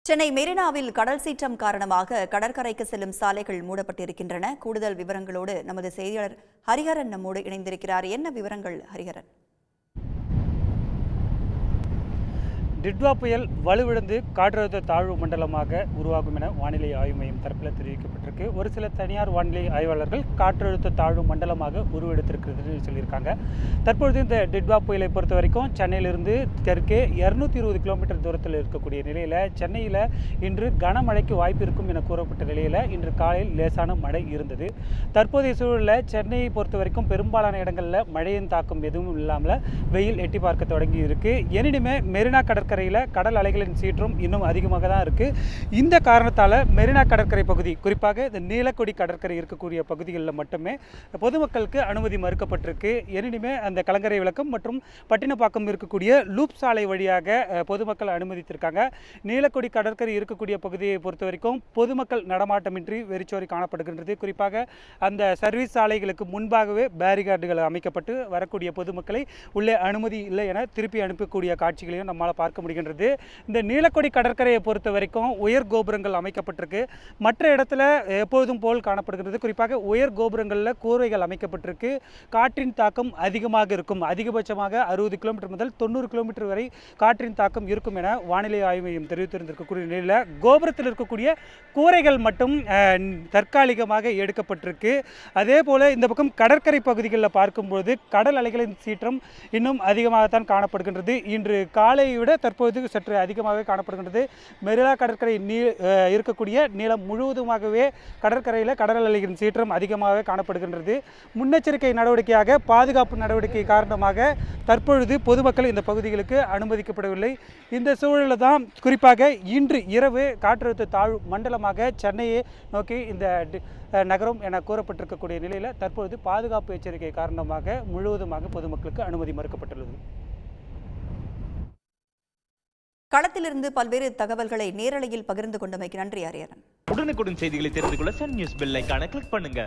சென்னை மெரினாவில் கடல் சீற்றம் காரணமாக கடற்கரைக்கு செல்லும் சாலைகள் மூடப்பட்டிருக்கின்றன. கூடுதல் விவரங்களோடு நமது செய்தியாளர் ஹரிஹரன் நம்மோடு இணைந்திருக்கிறார். என்ன விவரங்கள் ஹரிஹரன்? டிட்வா புயல் வலுவிழந்து காற்றழுத்த தாழ்வு மண்டலமாக உருவாகும் என வானிலை ஆய்வு மையம் தரப்பில் தெரிவிக்கப்பட்டிருக்கு. ஒரு சில தனியார் வானிலை ஆய்வாளர்கள் காற்றழுத்த தாழ்வு மண்டலமாக உருவெடுத்திருக்கிறதுன்னு சொல்லியிருக்காங்க. தற்பொழுது இந்த டிட்வா புயலை பொறுத்த வரைக்கும் சென்னையிலிருந்து தெற்கே 220 கிலோமீட்டர் தூரத்தில் இருக்கக்கூடிய நிலையில் சென்னையில் இன்று கனமழைக்கு வாய்ப்பு இருக்கும் என கூறப்பட்ட நிலையில் இன்று காலையில் லேசான மழை இருந்தது. தற்போதைய சூழலில் சென்னையை பொறுத்த வரைக்கும் பெரும்பாலான இடங்களில் மழையின் தாக்கம் எதுவும் இல்லாமல் வெயில் எட்டி பார்க்க தொடங்கி இருக்கு. எனினுமே மெரினா கடற்கரையில் கடல் அலைகளின் சீற்றம் இன்னும் அதிகமாக தான் இருக்குது. இந்த காரணத்தால் மெரினா கடற்கரை பகுதி, குறிப்பாக இந்த நீலக்குடி கடற்கரை இருக்கக்கூடிய பகுதிகளில் மட்டுமே பொதுமக்களுக்கு அனுமதி மறுக்கப்பட்டிருக்கு. எனினுமே அந்த கலங்கரை விளக்கம் மற்றும் பட்டினப்பாக்கம் இருக்கக்கூடிய லூப் சாலை வழியாக பொதுமக்கள் அனுமதித்திருக்காங்க. நீலக்குடி கடற்கரை இருக்கக்கூடிய பகுதியை பொறுத்த வரைக்கும் பொதுமக்கள் நடமாட்டமின்றி வெறிச்சோரி காணப்படுகின்றது. குறிப்பாக அந்த சர்வீஸ் சாலைகளுக்கு முன்பாகவே பேரிகார்டுகள் அமைக்கப்பட்டு வரக்கூடிய பொதுமக்களை உள்ளே அனுமதி இல்லை என திருப்பி அனுப்பக்கூடிய காட்சிகளையும் நம்மால் பார்க்க முடிகின்றது. இந்த நீலக்குடி கடற்கரையை பொறுத்த வரைக்கும் உயர் கோபுரங்கள் அமைக்கப்பட்டிருக்கு. மற்ற இடத்துல எப்போதும் போல் காணப்படுகிறது. குறிப்பாக உயர் கோபுரங்களில் கூரைகள் அமைக்கப்பட்டிருக்கு. காற்றின் தாக்கம் அதிகமாக இருக்கும். அதிகபட்சமாக 60 கிலோமீட்டர் முதல் 90 கிலோமீட்டர் வரை காற்றின் தாக்கம் இருக்கும் என வானிலை ஆய்வு மையம் தெரிவித்திருந்திருக்கக்கூடிய நிலையில் கோபுரத்தில் இருக்கக்கூடிய கூரைகள் மட்டும் தற்காலிகமாக எடுக்கப்பட்டிருக்கு. அதே போல இந்த பக்கம் கடற்கரை பகுதிகளில் பார்க்கும்போது கடல் அலைகளின் சீற்றம் இன்னும் அதிகமாகத்தான் காணப்படுகின்றது. இன்று காலையை விட தற்போது சற்று அதிகமாகவே காணப்படுகின்றது. மெரினா கடற்கரை இருக்கக்கூடிய நீளம் முழுவதுமாகவே கடற்கரையில் கடல் அலைகளின் சீற்றம் அதிகமாகவே காணப்படுகின்றது. முன்னெச்சரிக்கை நடவடிக்கையாக பாதுகாப்பு நடவடிக்கை காரணமாக தற்பொழுது பொதுமக்கள் இந்த பகுதிகளுக்கு அனுமதிக்கப்படவில்லை. இந்த சூழலில் தான் குறிப்பாக இன்று இரவு காற்றழுத்த தாழ்வு மண்டலமாக சென்னையை நோக்கி இந்த நகரம் என கூறப்பட்டிருக்கக்கூடிய நிலையில் தற்பொழுது பாதுகாப்பு எச்சரிக்கை காரணமாக முழுவதுமாக பொதுமக்களுக்கு அனுமதி மறுக்கப்பட்டுள்ளது. களத்திலிருந்து பல்வேறு தகவல்களை நேரலையில் பகிர்ந்து கொண்டமைக்கு நன்றி ஹரிஹரன். உடனுக்குடன் செய்திகளை தெரிந்து கொள்ள சன் நியூஸ் பெல் ஐகானை கிளிக் பண்ணுங்க.